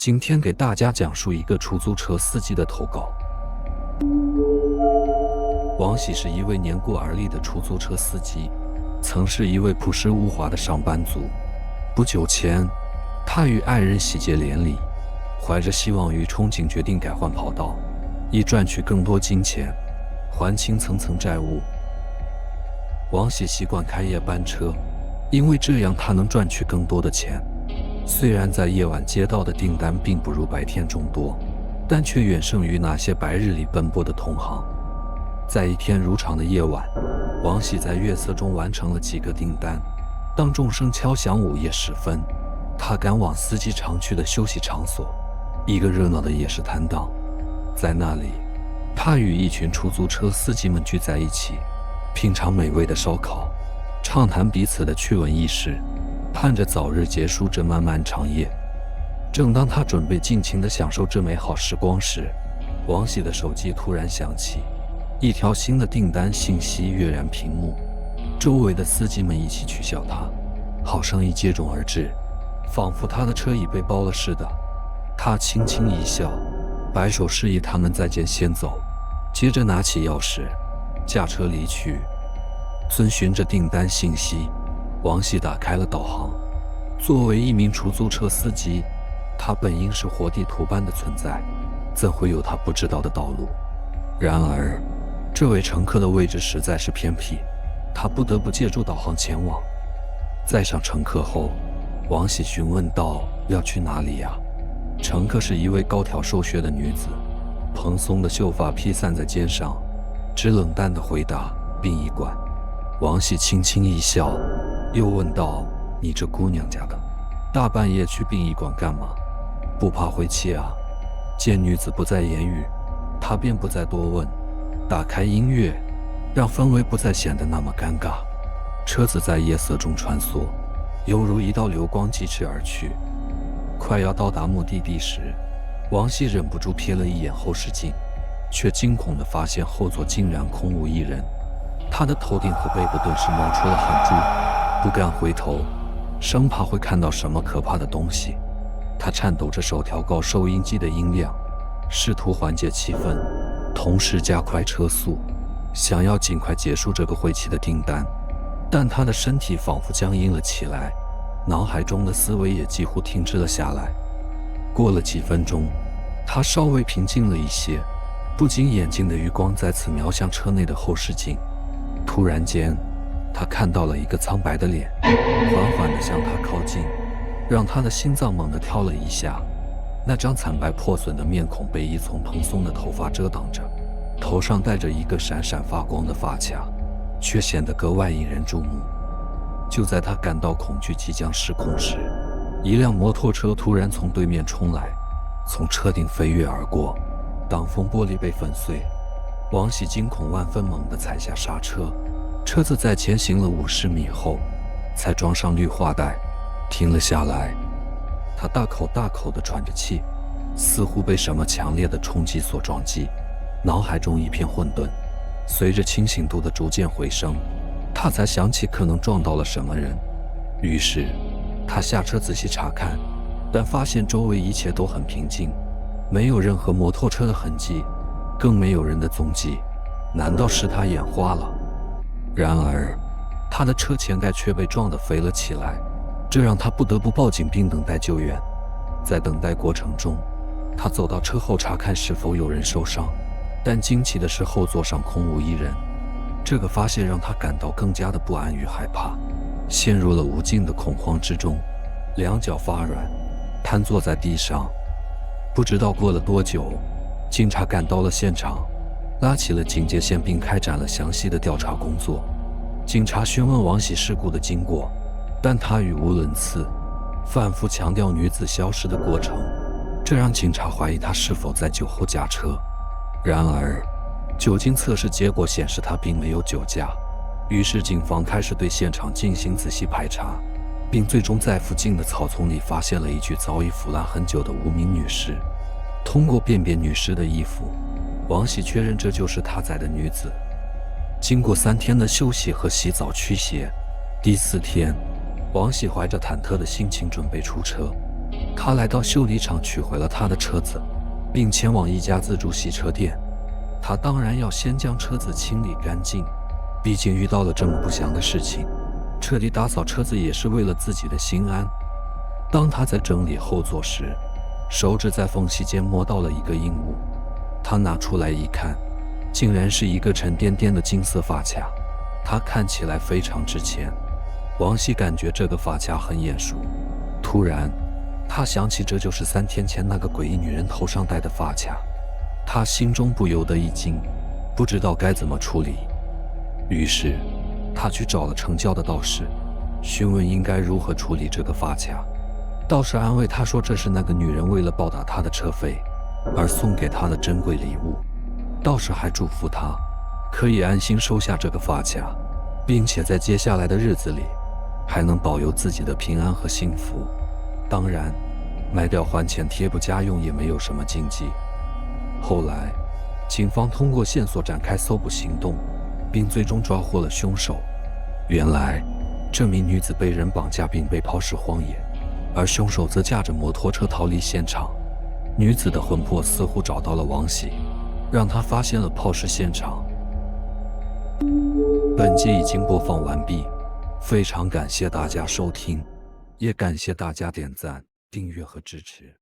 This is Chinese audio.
今天给大家讲述一个出租车司机的投稿。王喜是一位年过而立的出租车司机，曾是一位朴实无华的上班族。不久前，他与爱人喜结连理，怀着希望与憧憬，决定改换跑道，以赚取更多金钱，还清层层债务。王喜习惯开夜班车，因为这样他能赚取更多的钱。虽然在夜晚接到的订单并不如白天众多，但却远胜于那些白日里奔波的同行。在一天如常的夜晚，王喜在月色中完成了几个订单。当钟声敲响午夜时分，他赶往司机常去的休息场所，一个热闹的夜市摊档。在那里，他与一群出租车司机们聚在一起，品尝美味的烧烤，畅谈彼此的趣闻轶事，盼着早日结束这漫漫长夜。正当他准备尽情地享受这美好时光时，王喜的手机突然响起，一条新的订单信息跃然屏幕。周围的司机们一起取笑他，好声音接踵而至，仿佛他的车已被包了似的。他轻轻一笑，摆手示意他们再见，先走，接着拿起钥匙，驾车离去。遵循着订单信息，王喜打开了导航。作为一名出租车司机，他本应是活地图般的存在，怎会有他不知道的道路？然而，这位乘客的位置实在是偏僻，他不得不借助导航前往。载上乘客后，王喜询问道：“要去哪里呀？”乘客是一位高挑瘦削的女子，蓬松的秀发披散在肩上，只冷淡地回答：“殡仪馆。”王喜轻轻一笑，又问道：“你这姑娘家的，大半夜去殡仪馆干嘛？不怕晦气啊？”见女子不再言语，他便不再多问，打开音乐，让氛围不再显得那么尴尬。车子在夜色中穿梭，犹如一道流光疾驰而去。快要到达目的地时，王喜忍不住瞥了一眼后视镜，却惊恐地发现后座竟然空无一人。他的头顶和背部顿时冒出了汗珠，不敢回头，生怕会看到什么可怕的东西。他颤抖着手调高收音机的音量，试图缓解气氛，同时加快车速，想要尽快结束这个晦气的订单。但他的身体仿佛僵硬了起来，脑海中的思维也几乎停滞了下来。过了几分钟，他稍微平静了一些，不禁眼睛的余光再次瞄向车内的后视镜。突然间，他看到了一个苍白的脸，缓缓地向他靠近，让他的心脏猛地跳了一下。那张惨白破损的面孔被一丛蓬松的头发遮挡着，头上戴着一个闪闪发光的发卡，却显得格外引人注目。就在他感到恐惧即将失控时，一辆摩托车突然从对面冲来，从车顶飞跃而过，挡风玻璃被粉碎。王喜惊恐万分，猛地踩下刹车，车子在前行了50米后，才装上绿化带，停了下来。他大口大口地喘着气，似乎被什么强烈的冲击所撞击，脑海中一片混沌。随着清醒度的逐渐回升，他才想起可能撞到了什么人。于是他下车仔细查看，但发现周围一切都很平静，没有任何摩托车的痕迹，更没有人的踪迹。难道是他眼花了？然而他的车前盖却被撞得飞了起来，这让他不得不报警并等待救援。在等待过程中，他走到车后查看是否有人受伤，但惊奇的是后座上空无一人。这个发现让他感到更加的不安与害怕，陷入了无尽的恐慌之中，两脚发软，瘫坐在地上。不知道过了多久，警察赶到了现场，拉起了警戒线并开展了详细的调查工作。警察询问王喜事故的经过，但他语无伦次，反复强调女子消失的过程，这让警察怀疑他是否在酒后驾车。然而酒精测试结果显示他并没有酒驾，于是警方开始对现场进行仔细排查，并最终在附近的草丛里发现了一具早已腐烂很久的无名女尸。通过辨别女尸的衣服，王喜确认这就是他载的女子。经过3天的休息和洗澡驱邪，第4天，王喜怀着忐忑的心情准备出车。他来到修理厂取回了他的车子，并前往一家自助洗车店。他当然要先将车子清理干净，毕竟遇到了这么不祥的事情，彻底打扫车子也是为了自己的心安。当他在整理后座时，手指在缝隙间摸到了一个硬物，他拿出来一看，竟然是一个沉甸甸的金色发卡，它看起来非常值钱。王熙感觉这个发卡很眼熟，突然他想起这就是3天前那个诡异女人头上戴的发卡，他心中不由得一惊，不知道该怎么处理。于是他去找了城郊的道士，询问应该如何处理这个发卡。道士安慰他说，这是那个女人为了报答他的车费而送给他的珍贵礼物。道士还嘱咐他可以安心收下这个发卡，并且在接下来的日子里还能保佑自己的平安和幸福。当然，卖掉还钱贴补家用也没有什么禁忌。后来，警方通过线索展开搜捕行动，并最终抓获了凶手。原来，这名女子被人绑架并被抛尸荒野，而凶手则驾着摩托车逃离现场。女子的魂魄似乎找到了王喜，让他发现了抛尸现场。本集已经播放完毕，非常感谢大家收听，也感谢大家点赞、订阅和支持。